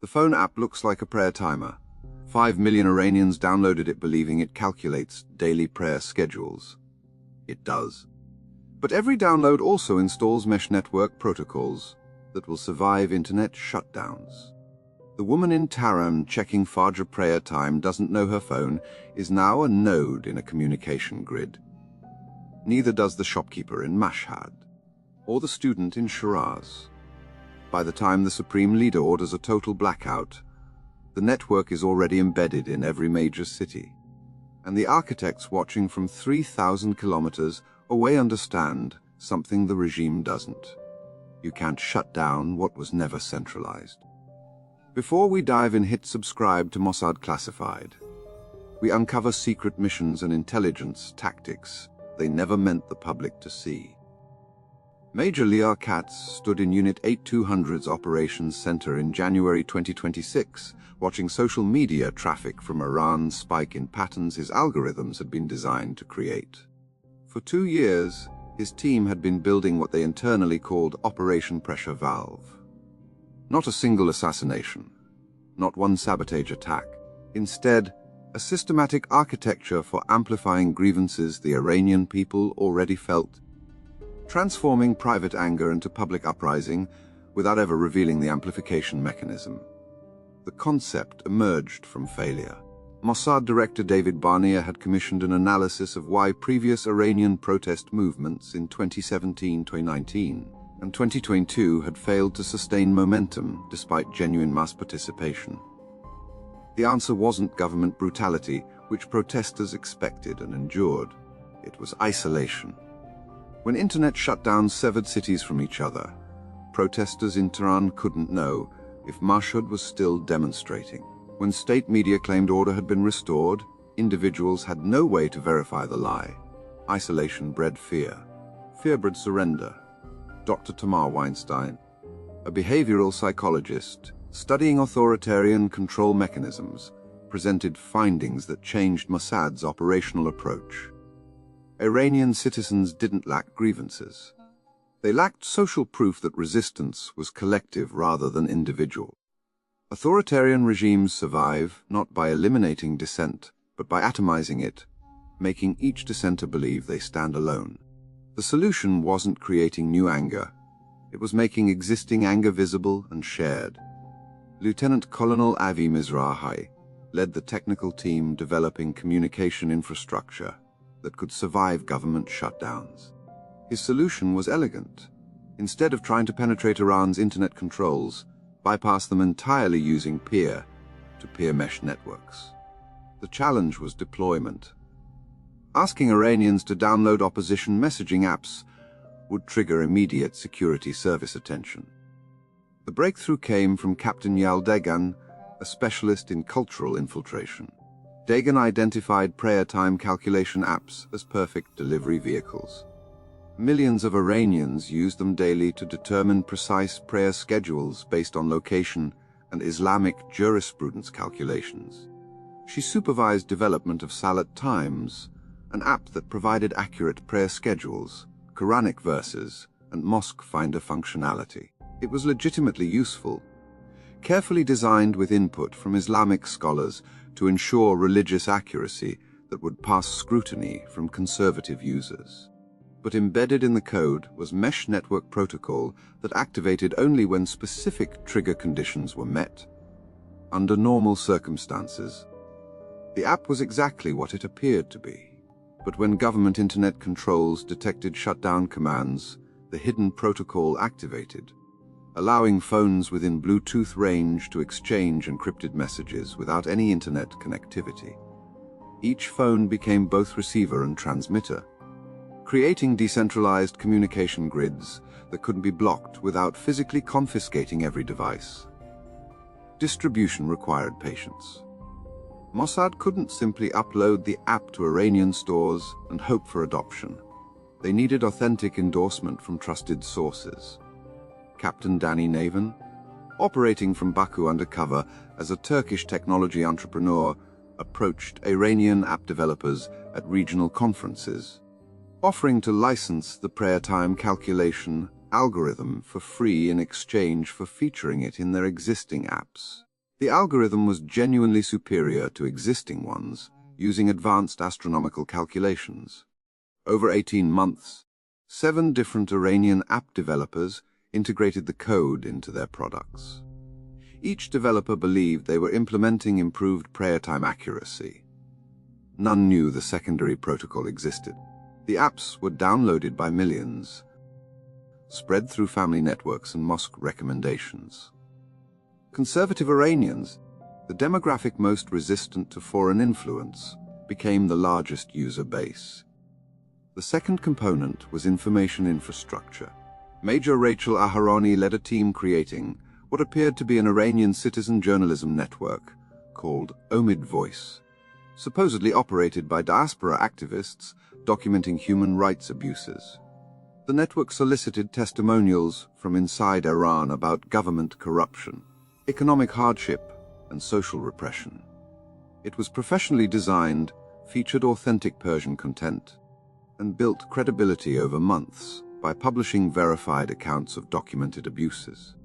The phone app looks like a prayer timer. 5 million Iranians downloaded it believing it calculates daily prayer schedules. It does. But every download also installs mesh network protocols that will survive internet shutdowns. The woman in Tehran checking Fajr prayer time doesn't know her phone is now a node in a communication grid. Neither does the shopkeeper in Mossad or the student in Shiraz. By the time the supreme leader orders a total blackout, the network is already embedded in every major city, and the architects watching from 3,000 kilometers away understand something the regime doesn't. You can't shut down what was never centralized. Before we dive in, hit subscribe to Mossad Classified. We uncover secret missions and intelligence tactics they never meant the public to see. Major Lior Katz stood in Unit 8200's Operations Center in January 2026, watching social media traffic from Iran's spike in patterns his algorithms had been designed to create. For 2 years, his team had been building what they internally called Operation Pressure Valve. Not a single assassination, not one sabotage attack. Instead, a systematic architecture for amplifying grievances the Iranian people already felt, transforming private anger into public uprising without ever revealing the amplification mechanism. The concept emerged from failure. Mossad director David Barnea had commissioned an analysis of why previous Iranian protest movements in 2017, 2019, and 2022 had failed to sustain momentum despite genuine mass participation. The answer wasn't government brutality, which protesters expected and endured. It was isolation. When internet shutdowns severed cities from each other, protesters in Tehran couldn't know if Mossad was still demonstrating. When state media claimed order had been restored, individuals had no way to verify the lie. Isolation bred fear. Fear bred surrender. Dr. Tamar Weinstein, a behavioral psychologist studying authoritarian control mechanisms, presented findings that changed Mossad's operational approach. Iranian citizens didn't lack grievances. They lacked social proof that resistance was collective rather than individual. Authoritarian regimes survive not by eliminating dissent, but by atomizing it, making each dissenter believe they stand alone. The solution wasn't creating new anger. It was making existing anger visible and shared. Lieutenant Colonel Avi Mizrahi led the technical team developing communication infrastructure that could survive government shutdowns. His solution was elegant. Instead of trying to penetrate Iran's internet controls, bypass them entirely using peer-to-peer mesh networks. The challenge was deployment. Asking Iranians to download opposition messaging apps would trigger immediate security service attention. The breakthrough came from Captain Yal Dagan, a specialist in cultural infiltration. Dagan identified prayer time calculation apps as perfect delivery vehicles. Millions of Iranians used them daily to determine precise prayer schedules based on location and Islamic jurisprudence calculations. She supervised development of Salat Times, an app that provided accurate prayer schedules, Quranic verses, and mosque finder functionality. It was legitimately useful, carefully designed with input from Islamic scholars to ensure religious accuracy that would pass scrutiny from conservative users. But embedded in the code was mesh network protocol that activated only when specific trigger conditions were met. Under normal circumstances, the app was exactly what it appeared to be. But when government internet controls detected shutdown commands, the hidden protocol activated, allowing phones within Bluetooth range to exchange encrypted messages without any internet connectivity. Each phone became both receiver and transmitter, creating decentralized communication grids that couldn't be blocked without physically confiscating every device. Distribution required patience. Mossad couldn't simply upload the app to Iranian stores and hope for adoption. They needed authentic endorsement from trusted sources. Captain Danny Navin, operating from Baku undercover as a Turkish technology entrepreneur, approached Iranian app developers at regional conferences, offering to license the prayer time calculation algorithm for free in exchange for featuring it in their existing apps. The algorithm was genuinely superior to existing ones, using advanced astronomical calculations. Over 18 months, 7 different Iranian app developers integrated the code into their products. Each developer believed they were implementing improved prayer time accuracy. None knew the secondary protocol existed. The apps were downloaded by millions, spread through family networks and mosque recommendations. Conservative Iranians, the demographic most resistant to foreign influence, became the largest user base. The second component was information infrastructure. Major Rachel Aharoni led a team creating what appeared to be an Iranian citizen journalism network called Omid Voice, supposedly operated by diaspora activists documenting human rights abuses. The network solicited testimonials from inside Iran about government corruption, economic hardship, and social repression. It was professionally designed, featured authentic Persian content, and built credibility over months by publishing verified accounts of documented abuses.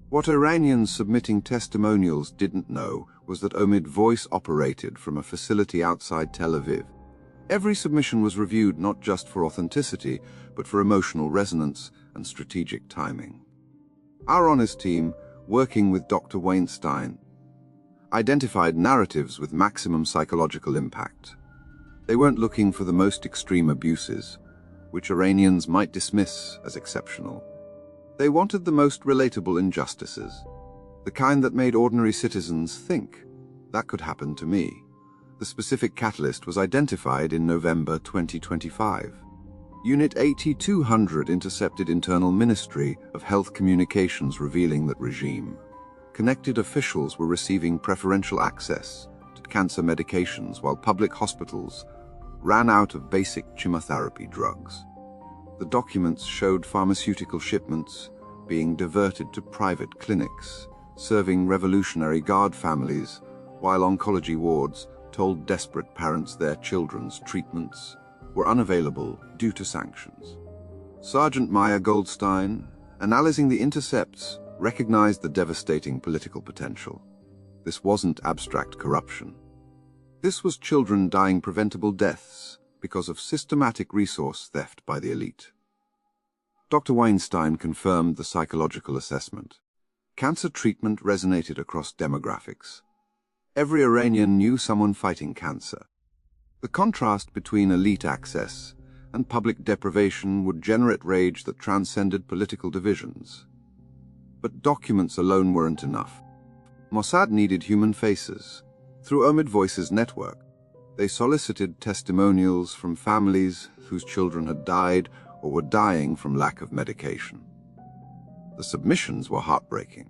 What Iranians submitting testimonials didn't know was that Omid Voice operated from a facility outside Tel Aviv. Every submission was reviewed not just for authenticity, but for emotional resonance and strategic timing. Our honest team, working with Dr. Weinstein, identified narratives with maximum psychological impact. They weren't looking for the most extreme abuses, which Iranians might dismiss as exceptional. They wanted the most relatable injustices, the kind that made ordinary citizens think, that could happen to me. The specific catalyst was identified in November 2025. Unit 8200 intercepted internal Ministry of Health communications revealing that regime-connected officials were receiving preferential access to cancer medications while public hospitals ran out of basic chemotherapy drugs. The documents showed pharmaceutical shipments being diverted to private clinics, serving Revolutionary Guard families, while oncology wards told desperate parents their children's treatments were unavailable due to sanctions. Sergeant Maya Goldstein, analyzing the intercepts, recognized the devastating political potential. This wasn't abstract corruption. This was children dying preventable deaths because of systematic resource theft by the elite. Dr. Weinstein confirmed the psychological assessment. Cancer treatment resonated across demographics. Every Iranian knew someone fighting cancer. The contrast between elite access and public deprivation would generate rage that transcended political divisions. But documents alone weren't enough. Mossad needed human faces. Through Omid Voice's network, they solicited testimonials from families whose children had died or were dying from lack of medication. The submissions were heartbreaking.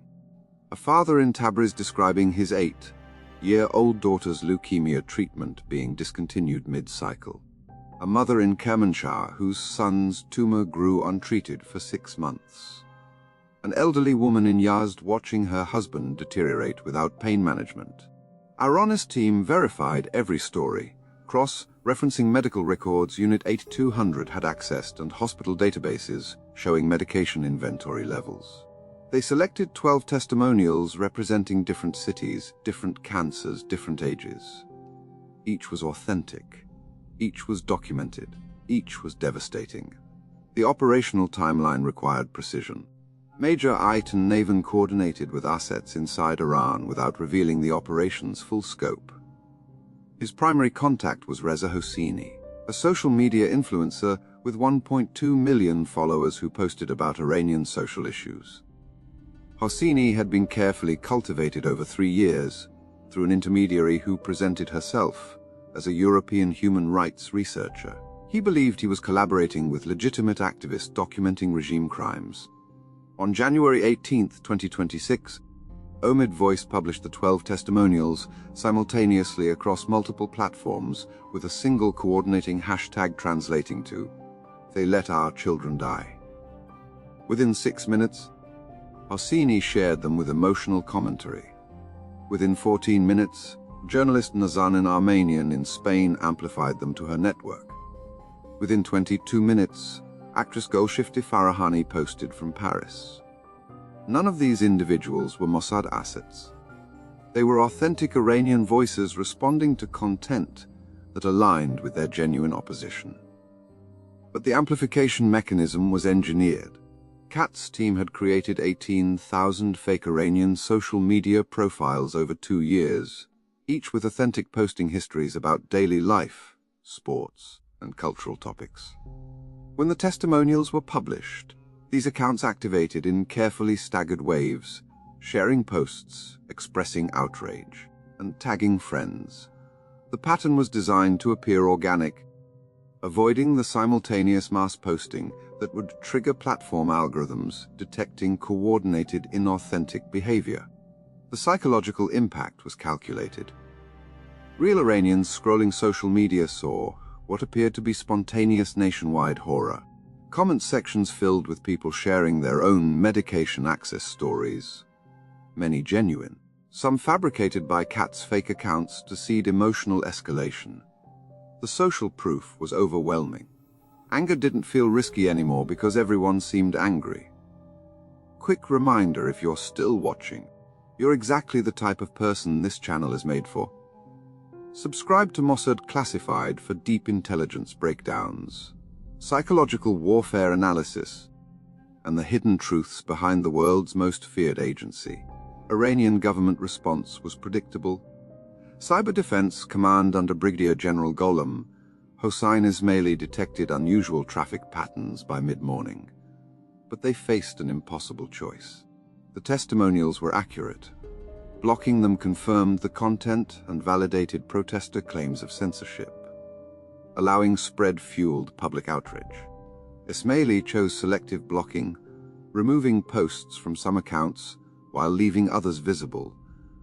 A father in Tabriz describing his 8-year-old daughter's leukemia treatment being discontinued mid-cycle. A mother in Kermanshah whose son's tumor grew untreated for 6 months. An elderly woman in Yazd watching her husband deteriorate without pain management. Our honest team verified every story. Cross-referencing medical records Unit 8200 had accessed and hospital databases showing medication inventory levels. They selected 12 testimonials representing different cities, different cancers, different ages. Each was authentic. Each was documented. Each was devastating. The operational timeline required precision. Major Ayten Navan coordinated with assets inside Iran without revealing the operation's full scope. His primary contact was Reza Hosseini, a social media influencer with 1.2 million followers who posted about Iranian social issues. Hosseini had been carefully cultivated over 3 years through an intermediary who presented herself as a European human rights researcher. He believed he was collaborating with legitimate activists documenting regime crimes. On January 18, 2026, Omid Voice published the 12 testimonials simultaneously across multiple platforms with a single coordinating hashtag translating to, "They let our children die." Within 6 minutes, Hosseini shared them with emotional commentary. Within 14 minutes, journalist Nazanin Armenian in Spain amplified them to her network. Within 22 minutes, actress Golshifte Farahani posted from Paris. None of these individuals were Mossad assets. They were authentic Iranian voices responding to content that aligned with their genuine opposition. But the amplification mechanism was engineered. Kat's team had created 18,000 fake Iranian social media profiles over 2 years, each with authentic posting histories about daily life, sports, and cultural topics. When the testimonials were published, these accounts activated in carefully staggered waves, sharing posts, expressing outrage, and tagging friends. The pattern was designed to appear organic, avoiding the simultaneous mass posting that would trigger platform algorithms detecting coordinated inauthentic behavior. The psychological impact was calculated. Real Iranians scrolling social media saw what appeared to be spontaneous nationwide horror. Comment sections filled with people sharing their own medication access stories, many genuine, some fabricated by Kat's fake accounts to seed emotional escalation. The social proof was overwhelming. Anger didn't feel risky anymore because everyone seemed angry. Quick reminder, if you're still watching, you're exactly the type of person this channel is made for. Subscribe to Mossad Classified for deep intelligence breakdowns, psychological warfare analysis, and the hidden truths behind the world's most feared agency. Iranian government response was predictable. Cyber Defense Command under Brigadier General Golem, Hossein Ismaili detected unusual traffic patterns by mid-morning. But they faced an impossible choice. The testimonials were accurate. Blocking them confirmed the content and validated protester claims of censorship. Allowing spread fueled public outrage. Ismaili chose selective blocking, removing posts from some accounts while leaving others visible,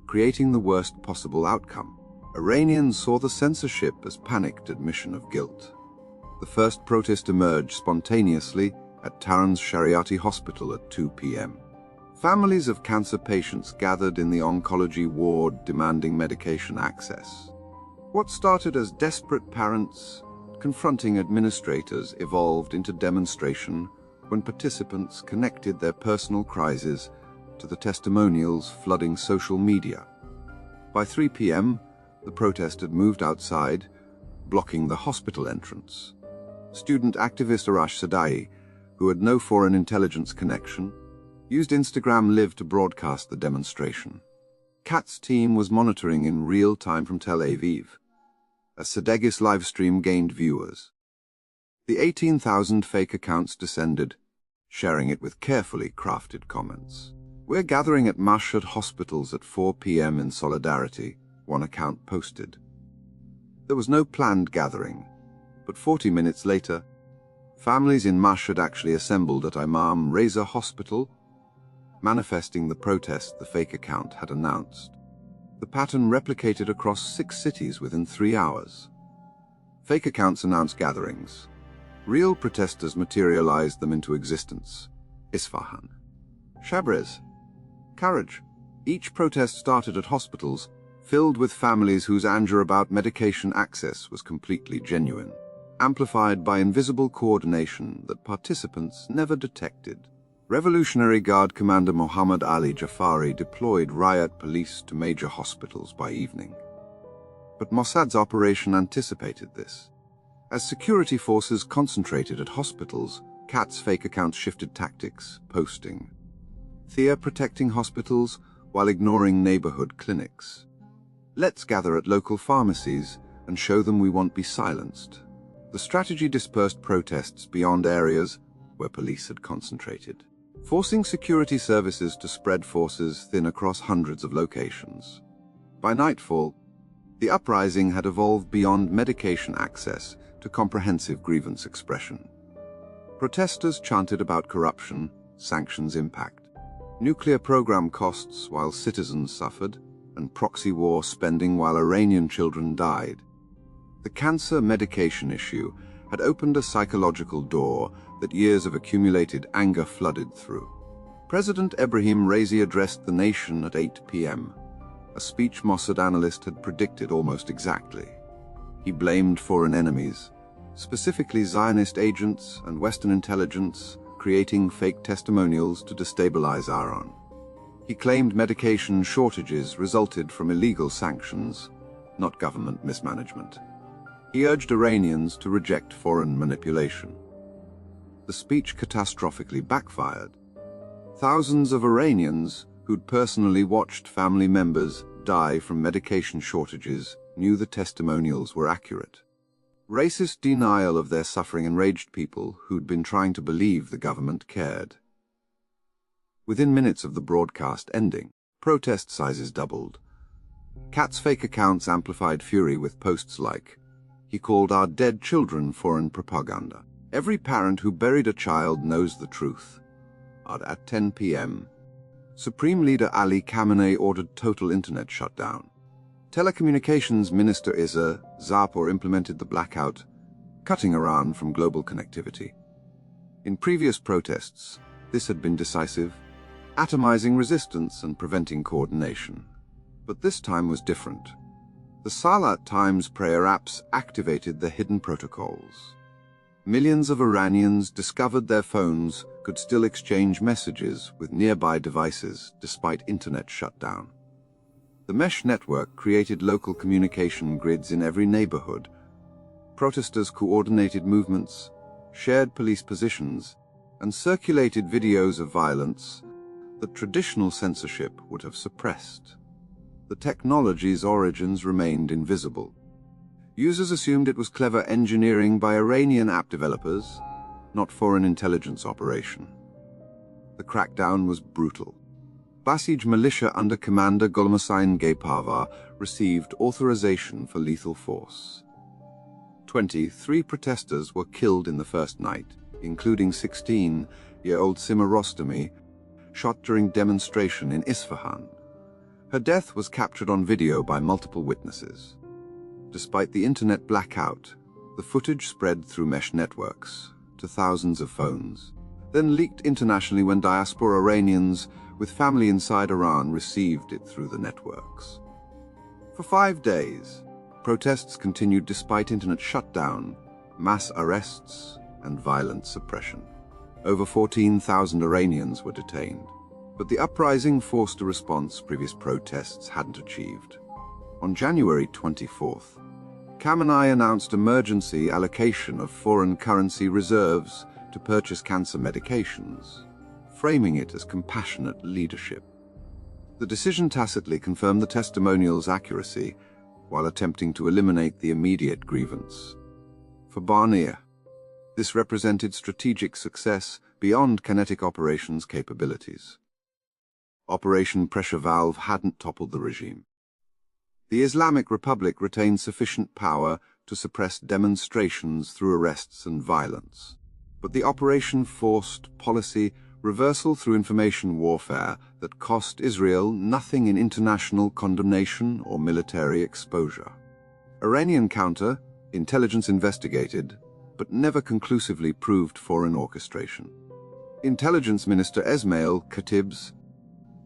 creating the worst possible outcome. Iranians saw the censorship as panicked admission of guilt. The first protest emerged spontaneously at Tehran's Shariati hospital at 2 p.m. Families of cancer patients gathered in the oncology ward demanding medication access. What started as desperate parents confronting administrators evolved into demonstration when participants connected their personal crises to the testimonials flooding social media. By 3 p.m., the protest had moved outside, blocking the hospital entrance. Student activist Arash Sadai, who had no foreign intelligence connection, used Instagram Live to broadcast the demonstration. Kat's team was monitoring in real time from Tel Aviv. A Sadegis livestream gained viewers. The 18,000 fake accounts descended, sharing it with carefully crafted comments. "We're gathering at Mossad hospitals at 4 p.m. in solidarity," one account posted. There was no planned gathering, but 40 minutes later, families in Mossad actually assembled at Imam Reza Hospital, manifesting the protest the fake account had announced. The pattern replicated across 6 cities within 3 hours. Fake accounts announced gatherings. Real protesters materialized them into existence. Isfahan, Shabriz, Karaj. Each protest started at hospitals, filled with families whose anger about medication access was completely genuine, amplified by invisible coordination that participants never detected. Revolutionary Guard Commander Mohammad Ali Jafari deployed riot police to major hospitals by evening. But Mossad's operation anticipated this. As security forces concentrated at hospitals, Kat's fake accounts shifted tactics, posting Thea protecting hospitals while ignoring neighborhood clinics. Let's gather at local pharmacies and show them we won't be silenced. The strategy dispersed protests beyond areas where police had concentrated, forcing security services to spread forces thin across hundreds of locations. By nightfall, the uprising had evolved beyond medication access to comprehensive grievance expression. Protesters chanted about corruption, sanctions impact, nuclear program costs while citizens suffered, and proxy war spending while Iranian children died. The cancer medication issue had opened a psychological door that years of accumulated anger flooded through. President Ebrahim Raisi addressed the nation at 8 p.m., a speech Mossad analyst had predicted almost exactly. He blamed foreign enemies, specifically Zionist agents and Western intelligence, creating fake testimonials to destabilize Iran. He claimed medication shortages resulted from illegal sanctions, not government mismanagement. He urged Iranians to reject foreign manipulation. The speech catastrophically backfired. Thousands of Iranians who'd personally watched family members die from medication shortages knew the testimonials were accurate. Racist denial of their suffering enraged people who'd been trying to believe the government cared. Within minutes of the broadcast ending, protest sizes doubled. Kat's fake accounts amplified fury with posts like, "He called our dead children foreign propaganda. Every parent who buried a child knows the truth." At 10 p.m., Supreme Leader Ali Khamenei ordered total internet shutdown. Telecommunications Minister Izzat Zapor implemented the blackout, cutting Iran from global connectivity. In previous protests, this had been decisive, atomizing resistance and preventing coordination. But this time was different. The Salat Times prayer apps activated the hidden protocols. Millions of Iranians discovered their phones could still exchange messages with nearby devices despite internet shutdown. The mesh network created local communication grids in every neighborhood. Protesters coordinated movements, shared police positions, and circulated videos of violence that traditional censorship would have suppressed. The technology's origins remained invisible. Users assumed it was clever engineering by Iranian app developers, not foreign intelligence operation. The crackdown was brutal. Basij militia under Commander Golmasain Gaypava received authorization for lethal force. 23 protesters were killed in the first night, including 16-year-old Sima Rostami, shot during demonstration in Isfahan. Her death was captured on video by multiple witnesses. Despite the internet blackout, the footage spread through mesh networks to thousands of phones, then leaked internationally when diaspora Iranians with family inside Iran received it through the networks. For 5 days, protests continued despite internet shutdown, mass arrests, and violent suppression. Over 14,000 Iranians were detained, but the uprising forced a response previous protests hadn't achieved. On January 24th, Khamenei announced emergency allocation of foreign currency reserves to purchase cancer medications, framing it as compassionate leadership. The decision tacitly confirmed the testimonial's accuracy while attempting to eliminate the immediate grievance. For Barnier, this represented strategic success beyond kinetic operations capabilities. Operation Pressure Valve hadn't toppled the regime. The Islamic Republic retained sufficient power to suppress demonstrations through arrests and violence. But the operation forced policy reversal through information warfare that cost Israel nothing in international condemnation or military exposure. Iranian counter-intelligence investigated, but never conclusively proved foreign orchestration. Intelligence Minister Esmail Khatib's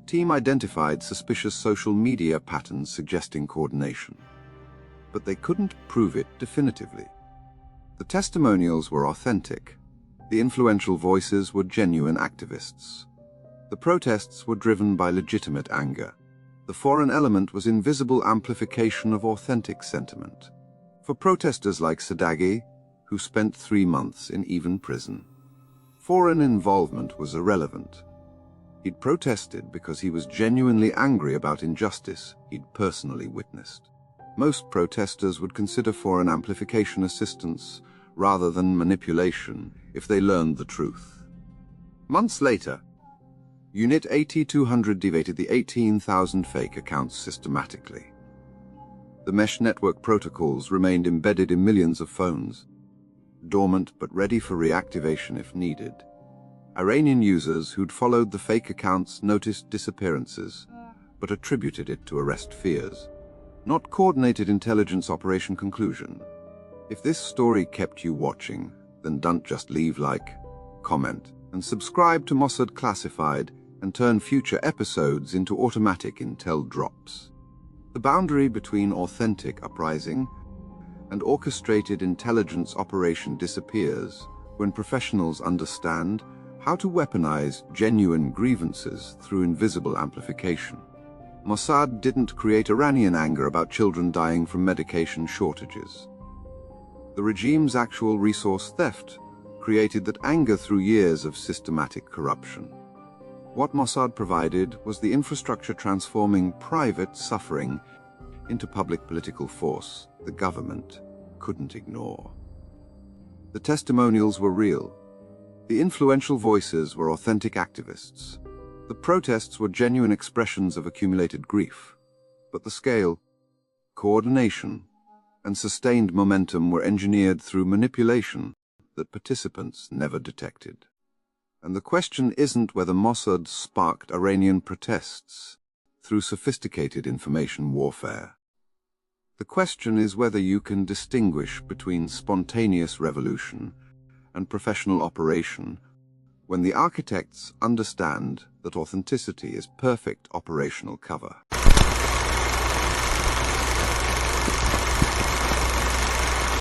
team identified suspicious social media patterns suggesting coordination, but they couldn't prove it definitively. The testimonials were authentic. The influential voices were genuine activists. The protests were driven by legitimate anger. The foreign element was invisible amplification of authentic sentiment. For protesters like Sadeghi, who spent 3 months in even prison, foreign involvement was irrelevant. He'd protested because he was genuinely angry about injustice he'd personally witnessed. Most protesters would consider foreign amplification assistance rather than manipulation if they learned the truth. Months later, Unit 8200 deactivated the 18,000 fake accounts systematically. The mesh network protocols remained embedded in millions of phones, dormant but ready for reactivation if needed. Iranian users who'd followed the fake accounts noticed disappearances, but attributed it to arrest fears, not coordinated intelligence operation conclusion. If this story kept you watching, then don't just leave like, comment, and subscribe to Mossad Classified and turn future episodes into automatic intel drops. The boundary between authentic uprising and orchestrated intelligence operation disappears when professionals understand How to weaponize genuine grievances through invisible amplification. Mossad didn't create Iranian anger about children dying from medication shortages. The regime's actual resource theft created that anger through years of systematic corruption. What Mossad provided was the infrastructure transforming private suffering into public political force the government couldn't ignore. The testimonials were real. The influential voices were authentic activists. The protests were genuine expressions of accumulated grief. But the scale, coordination, and sustained momentum were engineered through manipulation that participants never detected. And the question isn't whether Mossad sparked Iranian protests through sophisticated information warfare. The question is whether you can distinguish between spontaneous revolution and professional operation when the architects understand that authenticity is perfect operational cover.